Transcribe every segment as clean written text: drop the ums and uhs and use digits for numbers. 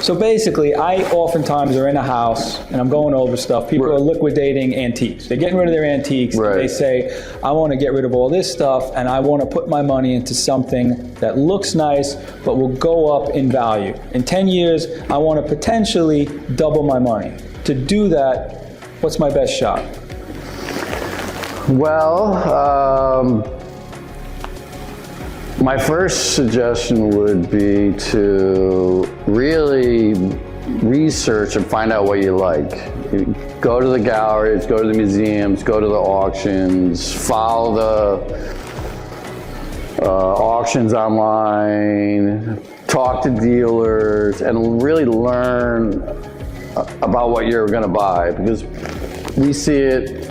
So basically, I oftentimes are in a house and I'm going over stuff. People are liquidating antiques. They're getting rid of their antiques. Right. They say, I want to get rid of all this stuff and I want to put my money into something that looks nice but will go up in value. In 10 years, I want to potentially double my money. To do that, what's my best shot? Well, my first suggestion would be to really research and find out what you like. You go to the galleries, go to the museums, go to the auctions, follow the auctions online, talk to dealers, and really learn about what you're going to buy, because we see it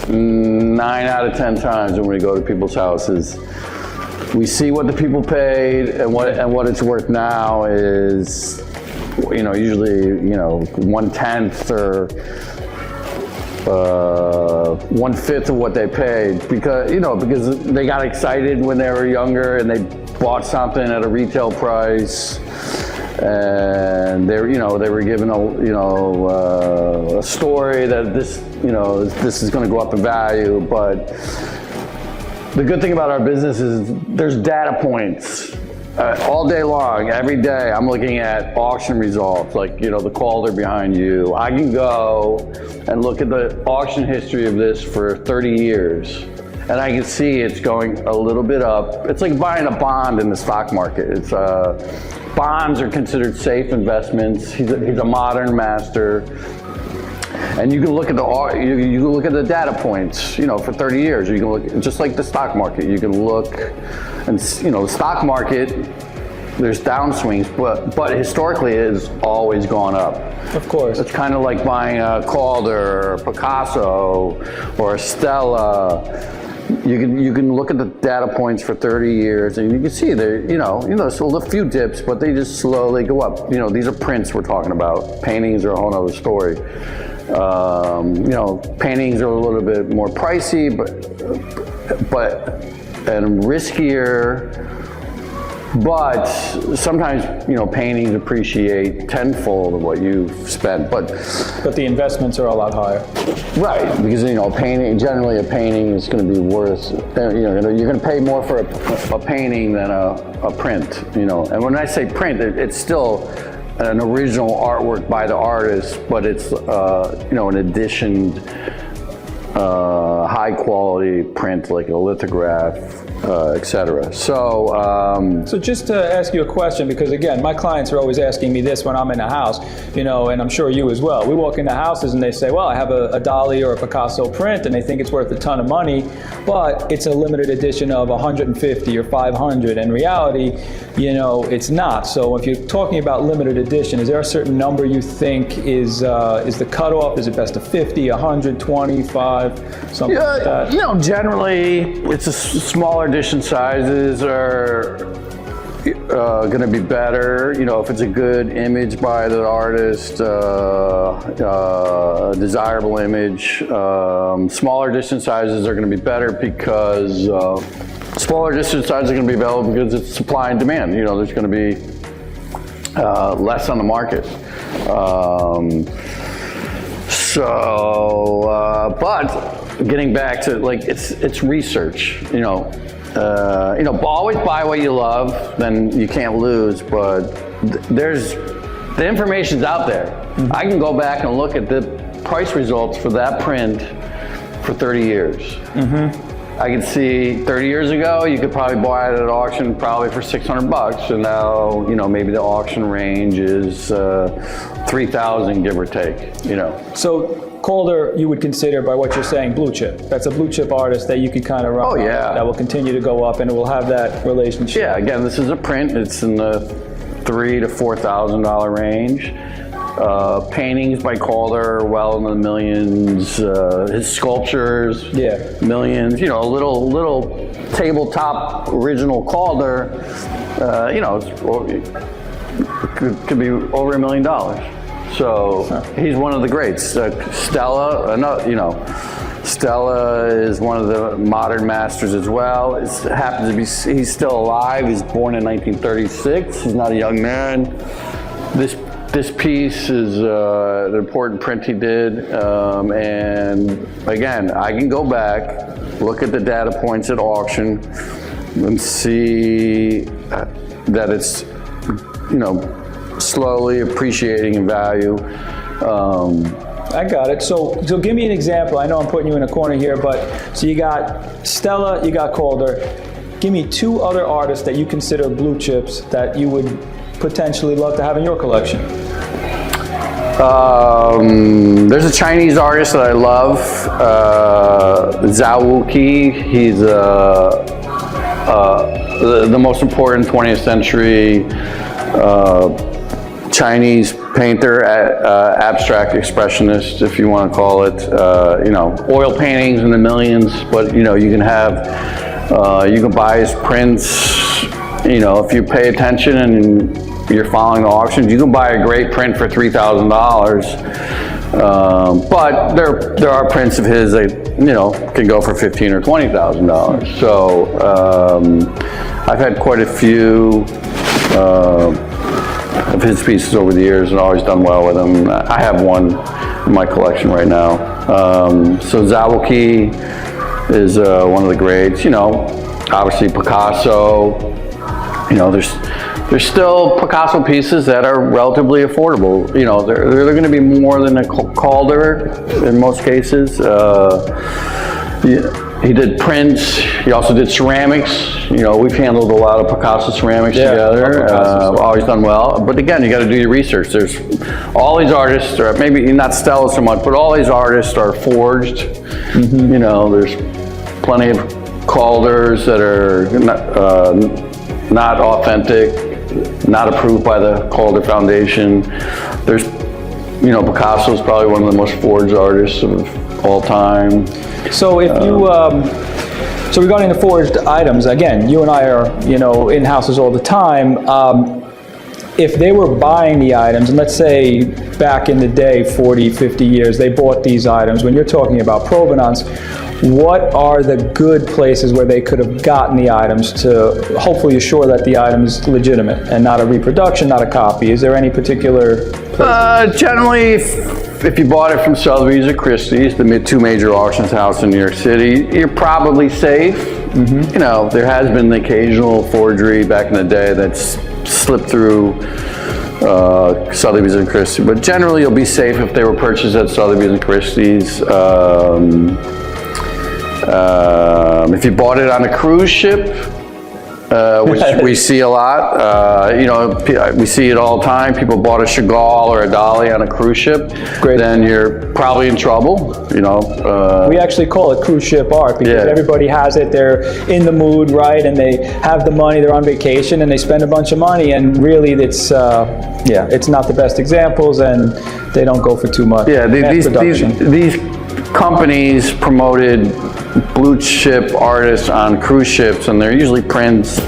9 out of 10 times when we go to people's houses. We see what the people paid, and what it's worth now is, usually 1/10 or 1/5 of what they paid, because they got excited when they were younger and they bought something at a retail price, and they were given a story that this is going to go up in value. But the good thing about our business is there's data points all day long. Every day I'm looking at auction results, like the Calder behind you. I can go and look at the auction history of this for 30 years, and I can see it's going a little bit up. It's like buying a bond in the stock market. It's bonds are considered safe investments. He's a modern master. And you can look at the data points, for 30 years. You can look just like the stock market. You can look, and the stock market, there's downswings, but historically it has always gone up. Of course. It's kind of like buying a Calder, or a Picasso, or a Stella. You can look at the data points for 30 years, and you can see there, so a few dips, but they just slowly go up. These are prints we're talking about. Paintings are a whole other story. Paintings are a little bit more pricey, and riskier. But sometimes, paintings appreciate tenfold of what you've spent. But the investments are a lot higher. Right, because generally a painting is going to be worth. You're going to pay more for a painting than a print. And when I say print, it's still an original artwork by the artist, but it's an editioned, high quality print, like a lithograph, etc. So just to ask you a question, because again, my clients are always asking me this when I'm in a house, and I'm sure you as well. We walk into houses and they say, well, I have a Dali or a Picasso print, and they think it's worth a ton of money, but it's a limited edition of 150 or 500. In reality, it's not. So if you're talking about limited edition, is there a certain number you think is the cutoff? Is it best of 50, 100, 25, something like that? Generally, it's a smaller edition sizes are going to be better. If it's a good image by the artist, a desirable image. Smaller edition sizes are going to be better because smaller edition sizes are going to be available because it's supply and demand. There's going to be less on the market. But getting back to it's research. Always buy what you love, then you can't lose. But the information's out there. Mm-hmm. I can go back and look at the price results for that print for 30 years. Mm-hmm. I can see 30 years ago, you could probably buy it at an auction probably for $600, and now maybe the auction range is 3,000, give or take. So Calder, you would consider, by what you're saying, blue chip. That's a blue chip artist that you can kind of run. Oh yeah. That will continue to go up, and it will have that relationship. Yeah. Again, this is a print. It's in the $3,000 to $4,000 range. Paintings by Calder, well in the millions. His sculptures, millions. A little tabletop original Calder, could be over $1 million. So he's one of the greats. Stella, Stella is one of the modern masters as well. It happens to be he's still alive. He's born in 1936. He's not a young man. This this piece is an important print he did, and again, I can go back, look at the data points at auction, and see that it's, you know, slowly appreciating in value. I got it. So give me an example. I know I'm putting you in a corner here, but so you got Stella, you got Calder. Give me 2 other artists that you consider blue chips that you would potentially love to have in your collection. There's a Chinese artist that I love, Zhao Wuqi. He's the most important 20th century Chinese painter, abstract expressionist, if you want to call it. You know, oil paintings in the millions, but you know, you can have, you can buy his prints. You know, if you pay attention and you're following the auctions, you can buy a great print for $3,000. But there are prints of his that, you know, can go for $15,000 or $20,000. So I've had quite a few of his pieces over the years and always done well with them. I have one in my collection right now. So Zhao Wuqi is one of the greats. You know, obviously Picasso. You know, there's still Picasso pieces that are relatively affordable. You know, they're going to be more than a Calder in most cases. He did prints. He also did ceramics. You know, we've handled a lot of Picasso ceramics together. Always done well. But again, you got to do your research. There's all these artists, or maybe not Stella so much, but all these artists are forged. Mm-hmm. You know, there's plenty of Calders that are not authentic, not approved by the Calder Foundation. There's, you know, Picasso's probably one of the most forged artists of all time. So if you, so regarding the forged items, again, you and I are, you know, in houses all the time. If they were buying the items, and let's say back in the day, 40, 50 years, they bought these items, when you're talking about provenance, what are the good places where they could have gotten the items to hopefully assure that the item is legitimate and not a reproduction, not a copy? Is there any particular place? Generally, if you bought it from Sotheby's or Christie's, the 2 major auctions house in New York City, you're probably safe. Mm-hmm. You know, there has been the occasional forgery back in the day that's slipped through Sotheby's and Christie's, but generally you'll be safe if they were purchased at Sotheby's and Christie's. If you bought it on a cruise ship, which we see a lot, you know, we see it all the time. People bought a Chagall or a Dali on a cruise ship. Great. Then you're probably in trouble, you know. We actually call it cruise ship art because everybody has it. They're in the mood, right? And they have the money, they're on vacation, and they spend a bunch of money, and really it's, it's not the best examples, and they don't go for too much. Yeah, these companies promoted blue chip artists on cruise ships, and they're usually prints,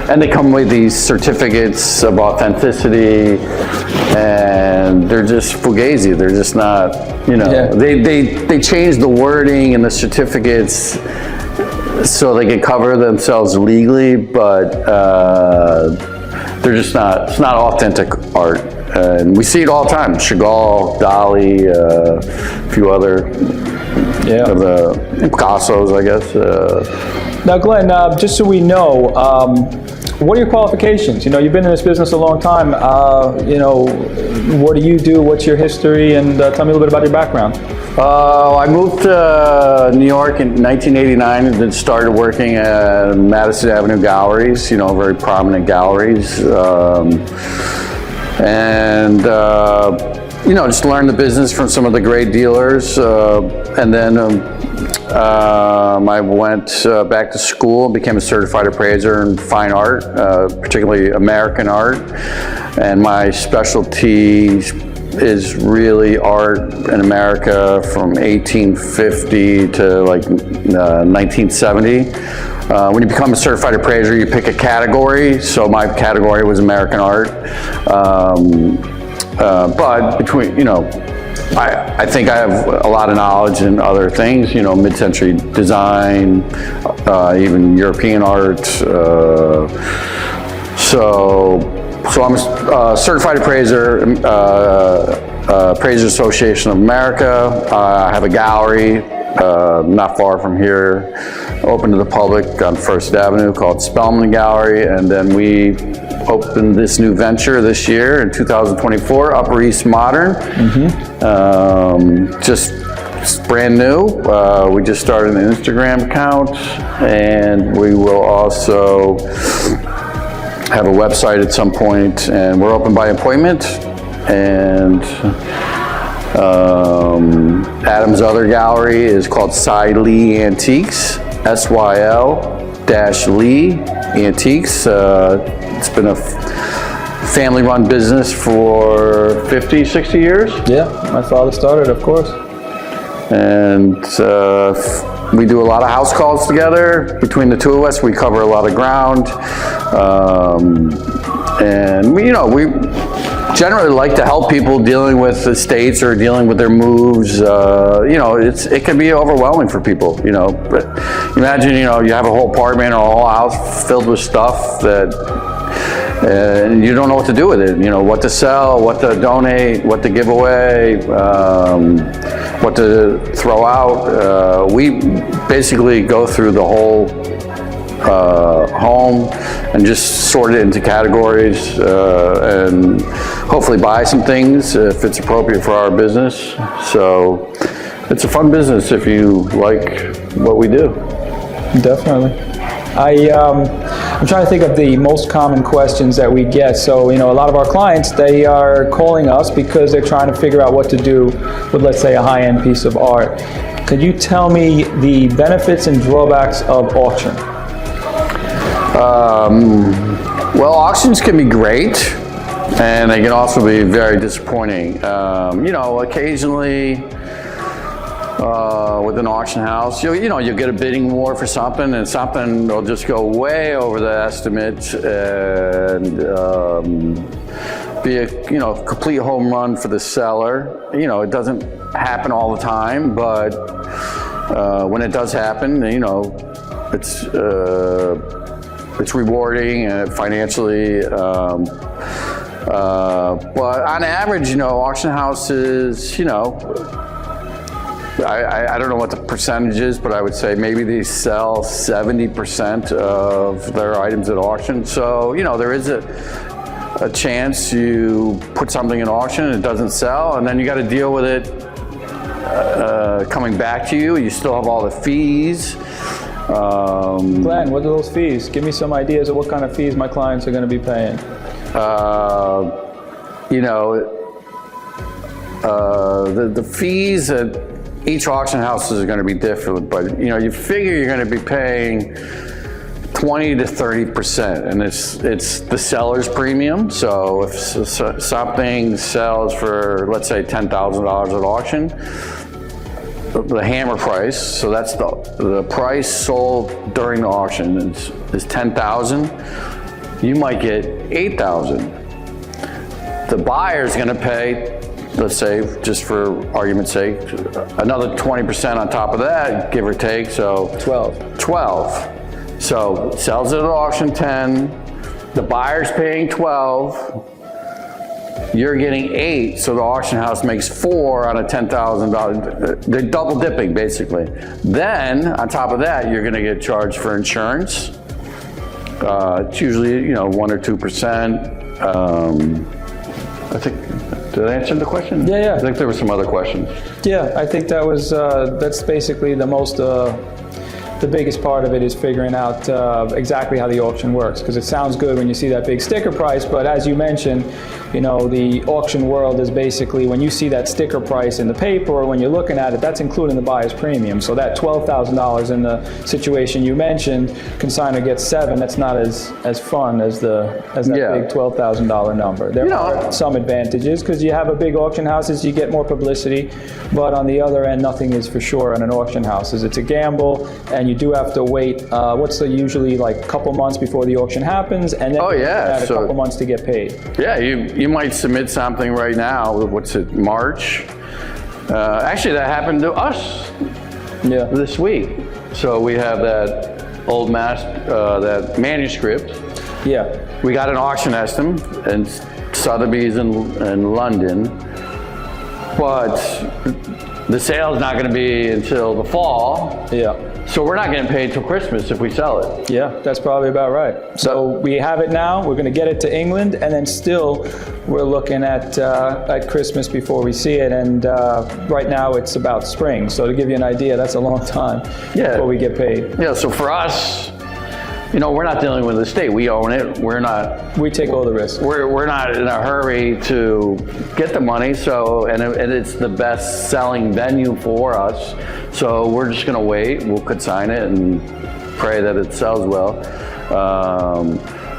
and they come with these certificates of authenticity, and they're just fugazi. They're just not, you know, they change the wording in the certificates so they can cover themselves legally, but they're just not, it's not authentic art. And we see it all the time. Chagall, Dali, a few other of the Picassos, I guess. Now, Glenn, just so we know, what are your qualifications? You know, you've been in this business a long time. You know, what do you do? What's your history? And tell me a little bit about your background. I moved to New York in 1989 and then started working at Madison Avenue Galleries, you know, very prominent galleries. You know, just learned the business from some of the great dealers. And then I went back to school and became a certified appraiser in fine art, particularly American art. And my specialty is really art in America from 1850 to like 1970. When you become a certified appraiser, you pick a category. So my category was American art. But between, you know, I think I have a lot of knowledge in other things, you know, mid-century design, even European art. So So I'm a certified appraiser, Appraiser Association of America. I have a gallery not far from here, open to the public on First Avenue, called Spellman Gallery, and then we opened this new venture this year in 2024, Upper East Modern. Just brand new. We just started an Instagram account, and we will also have a website at some point, and we're open by appointment. And Adam's other gallery is called Lee Antiques, SYL-Lee Antiques. It's been a family-run business for 50, 60 years. Yeah, my father started, of course. And we do a lot of house calls together. Between the two of us, we cover a lot of ground. And we generally like to help people dealing with estates or dealing with their moves. It can be overwhelming for people, But imagine, you have a whole apartment or a whole house filled with stuff that, and you don't know what to do with it. What to sell, what to donate, what to give away, what to throw out. We basically go through the whole home and just sort it into categories and hopefully buy some things if it's appropriate for our business. So it's a fun business if you like what we do. Definitely. I'm trying to think of the most common questions that we get. So, a lot of our clients, they are calling us because they're trying to figure out what to do with, let's say, a high-end piece of art. Could you tell me the benefits and drawbacks of auction? Well, auctions can be great, and they can also be very disappointing. Occasionally, with an auction house, you'll get a bidding war for something, and something will just go way over the estimate and be a complete home run for the seller. It doesn't happen all the time, but when it does happen, it's rewarding financially. But on average, auction houses, I don't know what the percentage is, but I would say maybe they sell 70% of their items at auction. So, there is a chance you put something in auction and it doesn't sell, and then you got to deal with it coming back to you. You still have all the fees. Glenn, what are those fees? Give me some ideas of what kind of fees my clients are going to be paying. The fees at each auction house is going to be different, but you figure you're going to be paying 20 to 30%, and it's the seller's premium. So if something sells for, let's say, $10,000 at auction, the hammer price, so that's the price sold during the auction is $10,000. You might get $8,000. The buyer's going to pay, let's say, just for argument's sake, another 20% on top of that, give or take. So 12. So sells it at auction 10. The buyer's paying 12. You're getting 8, so the auction house makes 4 on a $10,000. They're double dipping, basically. Then, on top of that, you're going to get charged for insurance. It's usually, 1 or 2%. I think, did I answer the question? Yeah. I think there were some other questions. Yeah, I think that was, that's basically the most, the biggest part of it is figuring out exactly how the auction works, because it sounds good when you see that big sticker price, but as you mentioned, the auction world is basically when you see that sticker price in the paper or when you're looking at it, that's including the buyer's premium. So that $12,000 in the situation you mentioned, consignor gets 7. That's not as fun as that big $12,000 number. There are some advantages because you have a big auction houses, you get more publicity, but on the other end, nothing is for sure on an auction house. It's a gamble, and you do have to wait. What's the usually like couple months before the auction happens, and then a couple months to get paid. Yeah, you might submit something right now. What's it, March? Actually, that happened to us this week. So we have that old that manuscript. Yeah. we got an auction estimate in Sotheby's in London, but the sale is not going to be until the fall. Yeah. So we're not getting paid till Christmas if we sell it. Yeah, that's probably about right. So we have it now, we're gonna get it to England, and then still we're looking at Christmas before we see it, and right now it's about spring. So to give you an idea, that's a long time before we get paid. Yeah, so for us, you know, we're not dealing with the state. We own it. We take all the risk. We're not in a hurry to get the money, so, and it's the best selling venue for us. So we're just gonna wait, we'll consign it and pray that it sells well.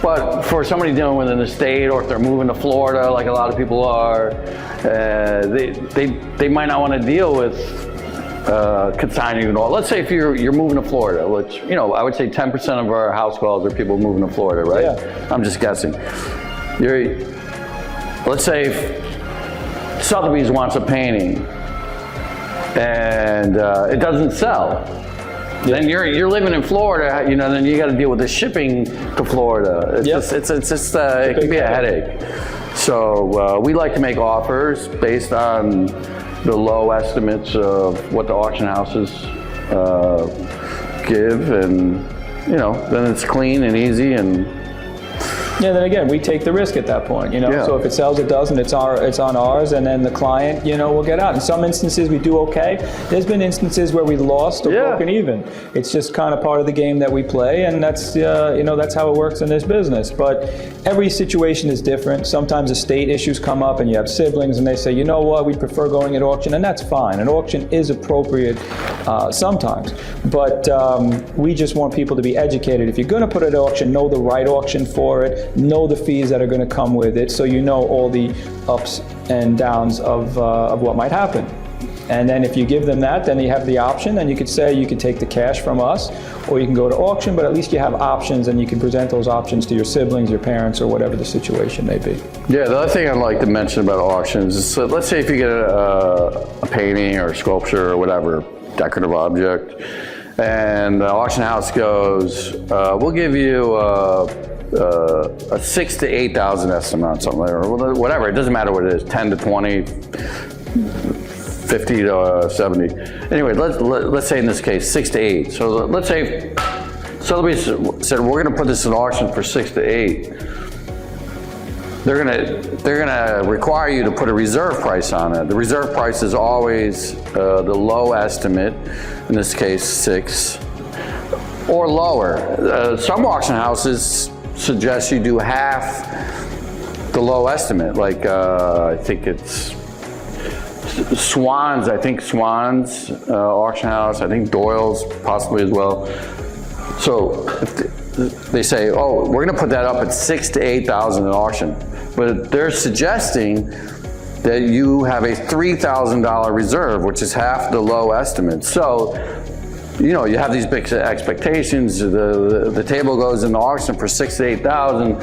But for somebody dealing with an estate, or if they're moving to Florida, like a lot of people are, they might not wanna deal with consigning and all. Let's say if you're moving to Florida, which, you know, I would say 10% of our house calls are people moving to Florida, right? Yeah. I'm just guessing. Let's say if Sotheby's wants a painting and it doesn't sell. Then you're living in Florida, you know, then you got to deal with the shipping to Florida. It can be a headache. So we like to make offers based on the low estimates of what the auction houses give, and you know, then it's clean and easy. And yeah, then again, we take the risk at that point, you know. Yeah. So if it sells, it doesn't, it's on ours, and then the client, you know, will get out. In some instances, we do okay. There's been instances where we lost or broken even. It's just kind of part of the game that we play, and that's, you know, that's how it works in this business. But every situation is different. Sometimes estate issues come up, and you have siblings, and they say, you know what, we prefer going at auction, and that's fine. An auction is appropriate sometimes, but we just want people to be educated. If you're going to put it at auction, know the right auction for it. Know the fees that are going to come with it, so you know all the ups and downs of what might happen. And then if you give them that, then you have the option, and you could say you could take the cash from us, or you can go to auction, but at least you have options, and you can present those options to your siblings, your parents, or whatever the situation may be. Yeah, the other thing I'd like to mention about auctions is, so let's say if you get a painting or a sculpture or whatever, decorative object, and the auction house goes, we'll give you a 6,000 to 8,000 estimate on something, or whatever. It doesn't matter what it is, 10 to 20, 50 to 70. Anyway, let's say in this case 6 to 8. So let's say somebody said we're going to put this in auction for 6 to 8. They're gonna require you to put a reserve price on it. The reserve price is always the low estimate. In this case, 6 or lower. Some auction houses suggest you do half the low estimate, like I think it's Swans auction house, I think Doyle's possibly as well. So if they say, oh, we're gonna put that up at 6,000 to 8,000 in auction, but they're suggesting that you have a $3,000 reserve, which is half the low estimate. So, you know, you have these big expectations. The table goes in the auction for 6,000 to 8,000,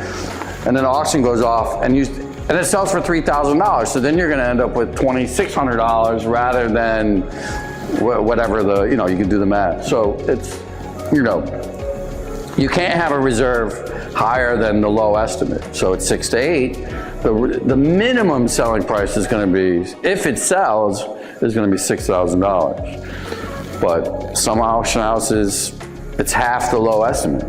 and then the auction goes off, and it sells for $3,000. So then you're going to end up with $2,600 rather than whatever you can do the math. So it's, you know, you can't have a reserve higher than the low estimate. So it's 6 to 8. The minimum selling price is going to be, if it sells, is going to be $6,000. But some auction houses, it's half the low estimate.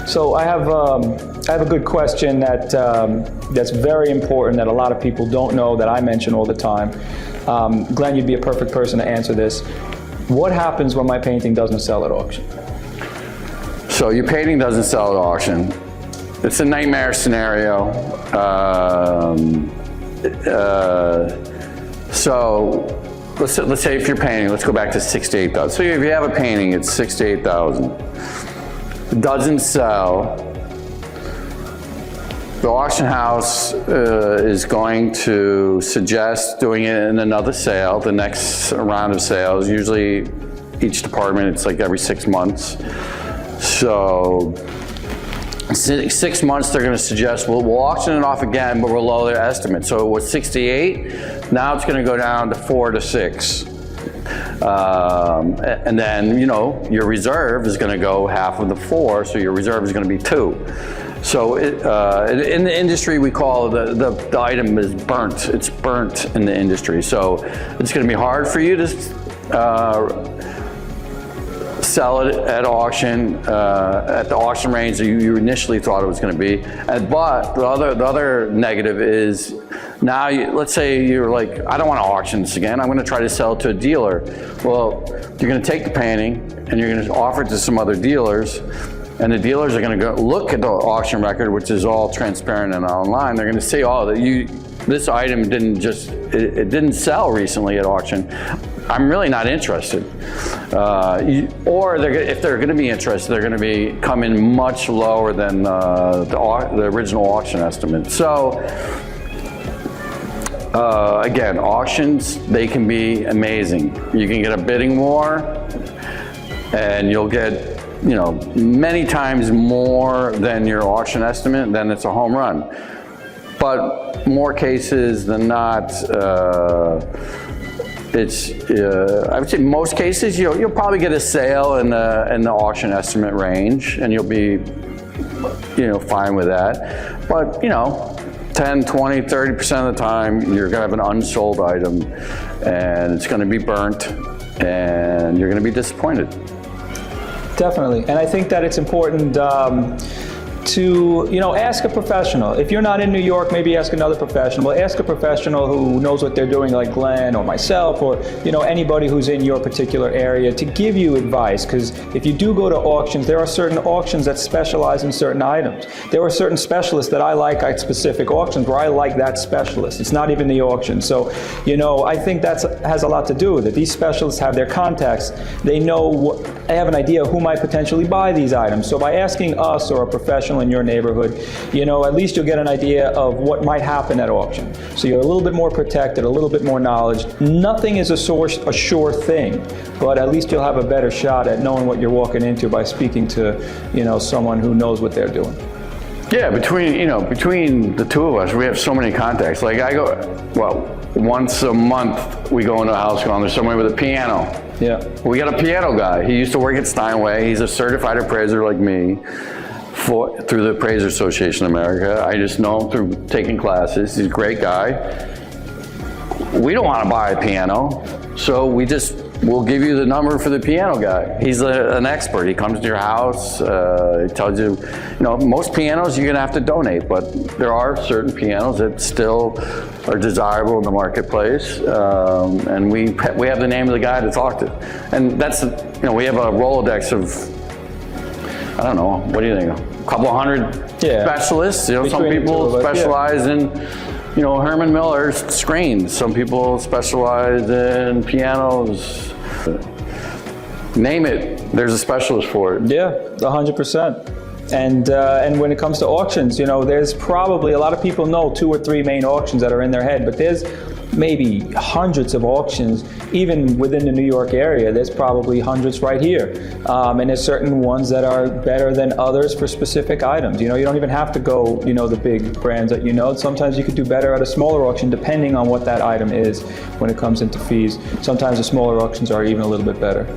So I have a good question that's very important that a lot of people don't know, that I mention all the time. Glenn, you'd be a perfect person to answer this. What happens when my painting doesn't sell at auction? So your painting doesn't sell at auction. It's a nightmare scenario. So let's say if you're painting, let's go back to 6,000 to 8,000. So if you have a painting, it's 6,000 to 8,000. It doesn't sell. The auction house is going to suggest doing it in another sale, the next round of sales. Usually each department, it's like every 6 months. So 6 months, they're going to suggest, we'll auction it off again, but we'll lower their estimate. So it was 68, now it's going to go down to 4 to 6. And then, you know, your reserve is going to go half of the 4, so your reserve is going to be 2. So in the industry, we call the item is burnt. It's burnt in the industry. So it's going to be hard for you to sell it at auction, at the auction range that you initially thought it was going to be. But the other negative is now, let's say you're like, I don't want to auction this again. I'm going to try to sell it to a dealer. Well, you're going to take the painting and you're going to offer it to some other dealers. And the dealers are going to go look at the auction record, which is all transparent and online. They're going to say, oh, this item didn't it didn't sell recently at auction. I'm really not interested. Or if they're going to be interested, they're going to be come in much lower than the original auction estimate. So again, auctions, they can be amazing. You can get a bidding war, and you'll get, you know, many times more than your auction estimate, then it's a home run. But more cases than not, I would say most cases, you'll probably get a sale in the auction estimate range, and you'll be, you know, fine with that. But, you know, 10, 20, 30% of the time, you're going to have an unsold item, and it's going to be burnt, and you're going to be disappointed. Definitely, and I think that it's important to, you know, ask a professional. If you're not in New York, maybe ask another professional. But ask a professional who knows what they're doing, like Glenn or myself, or, you know, anybody who's in your particular area to give you advice. Because if you do go to auctions, there are certain auctions that specialize in certain items. There are certain specialists that I like at specific auctions where I like that specialist. It's not even the auction. So, you know, I think that has a lot to do with it. These specialists have their contacts. They know, they have an idea of who might potentially buy these items. So by asking us or a professional in your neighborhood, you know, at least you'll get an idea of what might happen at auction. So you're a little bit more protected, a little bit more knowledge. Nothing is a sure thing, but at least you'll have a better shot at knowing what you're walking into by speaking to, you know, someone who knows what they're doing. Yeah, between the two of us, we have so many contacts. Like I go, well, once a month we go into a house and there's somebody with a piano. Yeah. We got a piano guy. He used to work at Steinway. He's a certified appraiser like me. Through the Appraiser Association of America. I just know him through taking classes. He's a great guy. We don't want to buy a piano, so we'll give you the number for the piano guy. He's an expert. He comes to your house, he tells you, you know, most pianos you're gonna have to donate, but there are certain pianos that still are desirable in the marketplace, and we have the name of the guy to talk to. And that's, you know, we have a Rolodex of, I don't know, what do you think? A couple hundred specialists. You know, some people specialize in, you know, Herman Miller's screens. Some people specialize in pianos. Name it, there's a specialist for it. Yeah, 100%. And when it comes to auctions, you know, there's probably, a lot of people know 2 or 3 main auctions that are in their head, but there's maybe hundreds of auctions, even within the New York area. There's probably hundreds right here. And there's certain ones that are better than others for specific items. You know, you don't even have to go, you know, the big brands that you know. Sometimes you could do better at a smaller auction depending on what that item is when it comes into fees. Sometimes the smaller auctions are even a little bit better.